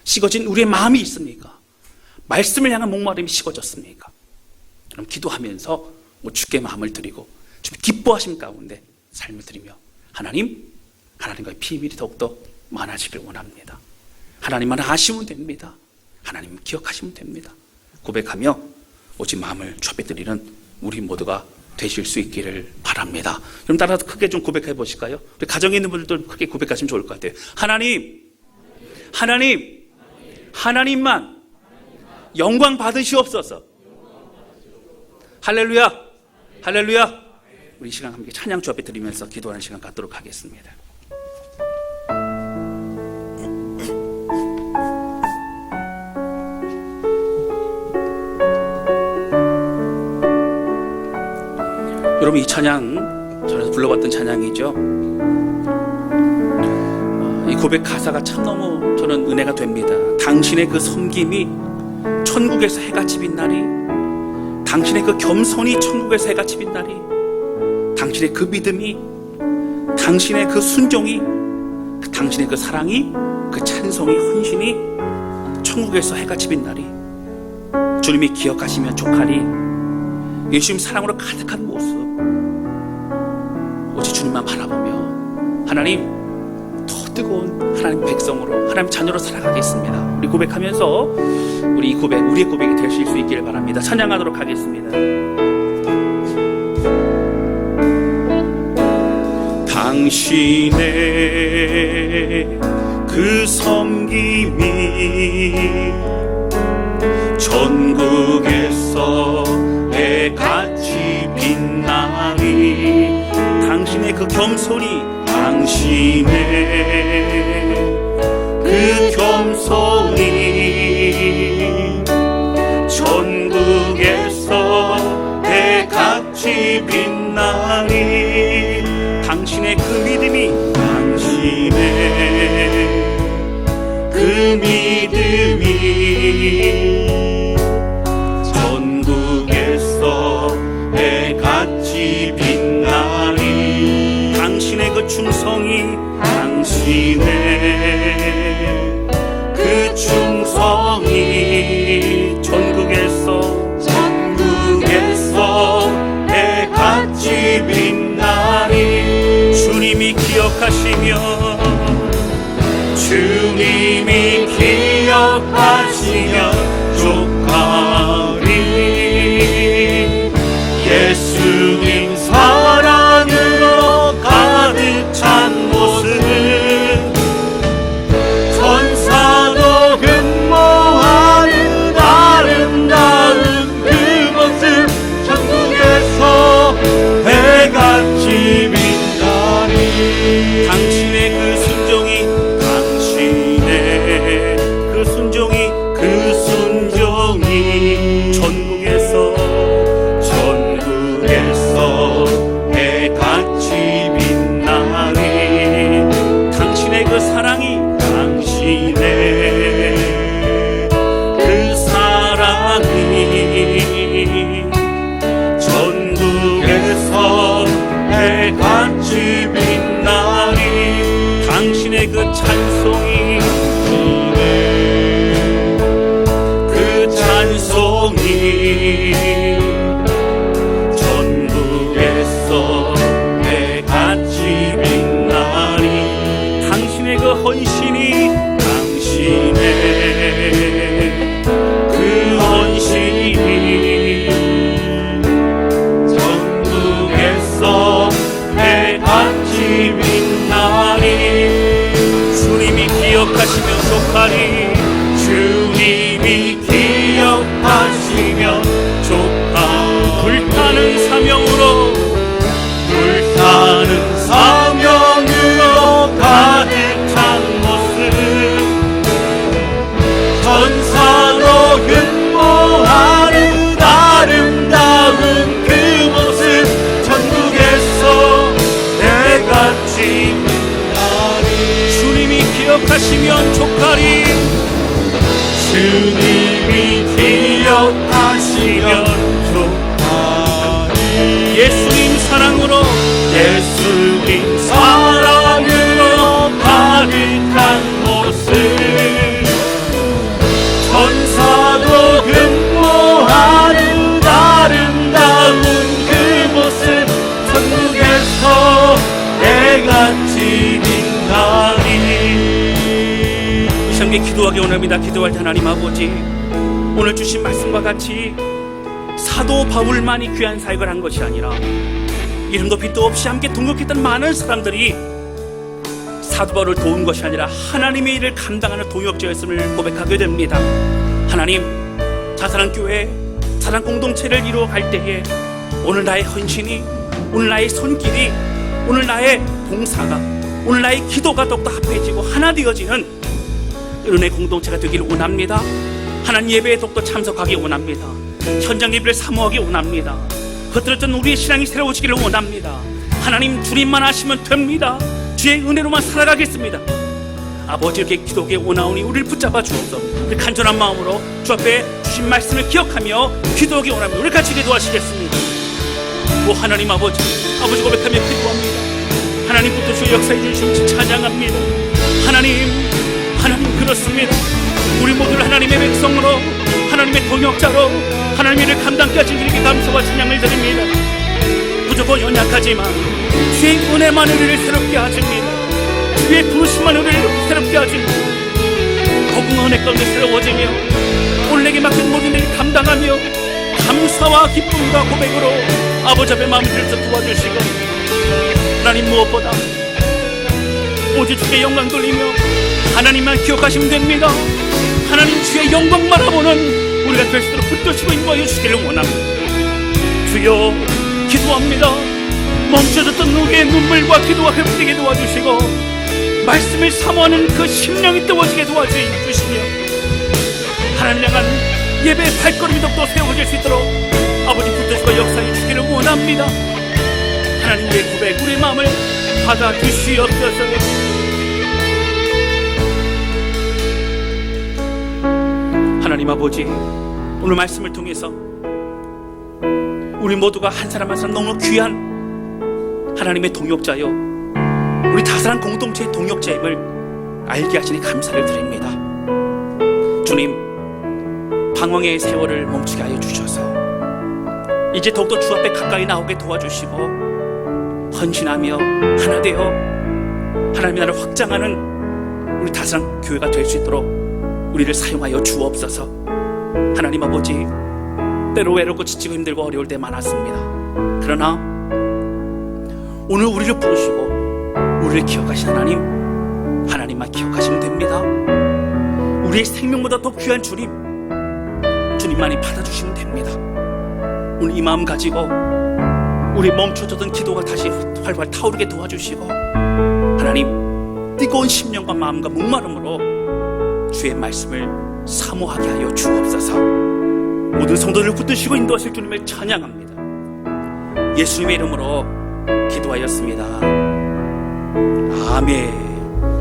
식어진 우리의 마음이 있습니까? 말씀을 향한 목마름이 식어졌습니까? 그럼 기도하면서 주께 마음을 드리고 주님 기뻐하심 가운데 삶을 드리며 하나님과의 비밀이 더욱더 많아지길 원합니다. 하나님만 아시면 됩니다. 하나님 기억하시면 됩니다. 고백하며 오직 마음을 주 앞에 드리는 우리 모두가 되실 수 있기를 바랍니다. 그럼 따라서 크게 좀 고백해 보실까요? 우리 가정에 있는 분들도 크게 고백하시면 좋을 것 같아요. 하나님만 영광 받으시옵소서. 할렐루야, 할렐루야. 우리 이 시간 함께 찬양 주 앞에 드리면서 기도하는 시간 갖도록 하겠습니다. 여러분 이 찬양 전에서 불러봤던 찬양이죠. 이 고백 가사가 참 너무 저는 은혜가 됩니다. 당신의 그 섬김이 천국에서 해같이 빛나리, 당신의 그 겸손이 천국에서 해같이 빛나리, 당신의 그 믿음이, 당신의 그 순종이, 당신의 그 사랑이, 그 찬송이, 헌신이 천국에서 해가 집인 날이 주님이 기억하시면 족하리 예수님 사랑으로 가득한 모습 오직 주님만 바라보며 하나님 더 뜨거운 하나님 백성으로 하나님 자녀로 살아가겠습니다. 우리 고백하면서 우리의 고백이 되실 수 있기를 바랍니다. 찬양하도록 하겠습니다. 당신의 그 섬김이 전국에서 해같이 빛나리 당신의 그 겸손이 당신의 그 겸손이 전국에서 해같이 빛나리 당신의 그 믿음이 당신의 그 믿음이 전국에서 해같이 빛나리 당신의 그 충성이 당신의 그 충성이 전국에서 해같이 빛나리 주님이 기억하시면 족하리 예수님 사랑으로 가득 찬 모습 천사도 근모하는 아름다운 그 모습 전국에서 해같이 빛나리 당신의 그 순종이 전국에서 해같이 빛나리 당신의 그 사랑이 전국에서 해같이 빛나리 당신의 그 찬송이 전국에서 해같이 빛나리 당신의 그 헌신이 전국에서 해같이 빛나리 주님이 기억하시면 족하리 주님이 기억하시면 족하 불타는 사명으로 가득 찬 모습 천사도 근모하는 아름다운 그 모습 전국에서 해같이 빛나리 주님이 기억하시면 족하리 주님이 기억하시면 족하리 예수님 사랑으로 가득한 모습 천사도 근모하는 아름다운 그 모습 전국에서 해같이 빛나리 이 시간에 기도하기 원합니다. 기도할 때 하나님 아버지 오늘 주신 말씀과 같이 사도 바울만이 귀한 사역을 한 것이 아니라 이름도 빛도 없이 함께 동역했던 많은 사람들이 사도 바울을 도운 것이 아니라 하나님의 일을 감당하는 동역자였음을 고백하게 됩니다. 하나님 자살한 교회 자살 공동체를 이루어갈 때에 오늘 나의 헌신이 오늘 나의 손길이 오늘 나의 봉사가 오늘 나의 기도가 더욱더 합해지고 하나 되어지는 은혜 공동체가 되기를 원합니다. 하나님 예배에 더욱더 참석하기 원합니다. 현장 예배를 사모하기 원합니다. 그것들을 전 우리의 신앙이 새로워지기를 원합니다. 하나님 주님만 하시면 됩니다. 주의 은혜로만 살아가겠습니다. 아버지 이렇게 기도하기 원하오니 우리를 붙잡아 주옵소서. 우리 간절한 마음으로 주 앞에 주신 말씀을 기억하며 기도하기 원합니다. 우리 같이 기도하시겠습니다. 오 하나님 아버지 고백하며 기도합니다. 하나님부터 주의 역사해 주신 찬양합니다. 하나님 그렇습니다. 우리 모두를 하나님의 백성으로, 하나님의 동역자로 하나님의 일을 감당케 하신 주님께 감사와 찬양을 드립니다. 부족하고 연약하지만 주의 은혜만 우리를 새롭게 하십니다. 주의 부르심만 우리를 새롭게 하십니다. 더욱 은혜 가운데 새로워지며 오늘 내게 맡긴 모든 일을 감당하며 감사와 기쁨과 고백으로 아버지 앞에 마음을 들여서 도와주시고, 하나님 무엇보다 오직 주의 영광 돌리며 하나님만 기억하시면 됩니다. 하나님 주의 영광 바라보는 우리가 될 수 있도록 붙드시고 인도하여 주시기를 원합니다. 주여 기도합니다. 멈춰졌던 우리의 눈물과 기도가 회복되게 도와주시고, 말씀을 사모하는 그 심령이 뜨거워지게 도와주시며, 하나님 향한 예배의 발걸음이 더욱더 세워질 수 있도록 아버지 붙드시고 역사해 주시기를 원합니다. 하나님 우리의 고백, 우리의 마음을 받아주시옵소서. 하나님 아버지, 오늘 말씀을 통해서 우리 모두가 한 사람 한 사람 너무 귀한 하나님의 동역자요, 우리 다스란 공동체의 동역자임을 알게 하시니 감사를 드립니다. 주님, 방황의 세월을 멈추게 하여 주셔서 이제 더욱더 주 앞에 가까이 나오게 도와주시고, 헌신하며 하나 되어 하나님의 나라를 확장하는 우리 다스란 교회가 될 수 있도록 우리를 사용하여 주옵소서. 하나님 아버지, 때로 외롭고 지치고 힘들고 어려울 때 많았습니다. 그러나 오늘 우리를 부르시고 우리를 기억하신 하나님, 하나님만 기억하시면 됩니다. 우리의 생명보다 더 귀한 주님만이 받아주시면 됩니다. 오늘 이 마음 가지고 우리 멈춰졌던 기도가 다시 활활 타오르게 도와주시고, 하나님 뜨거운 심령과 마음과 목마름으로 주의 말씀을 사모하게 하여 주옵소서. 모든 성도들을 붙드시고 인도하실 주님을 찬양합니다. 예수님의 이름으로 기도하였습니다. 아멘.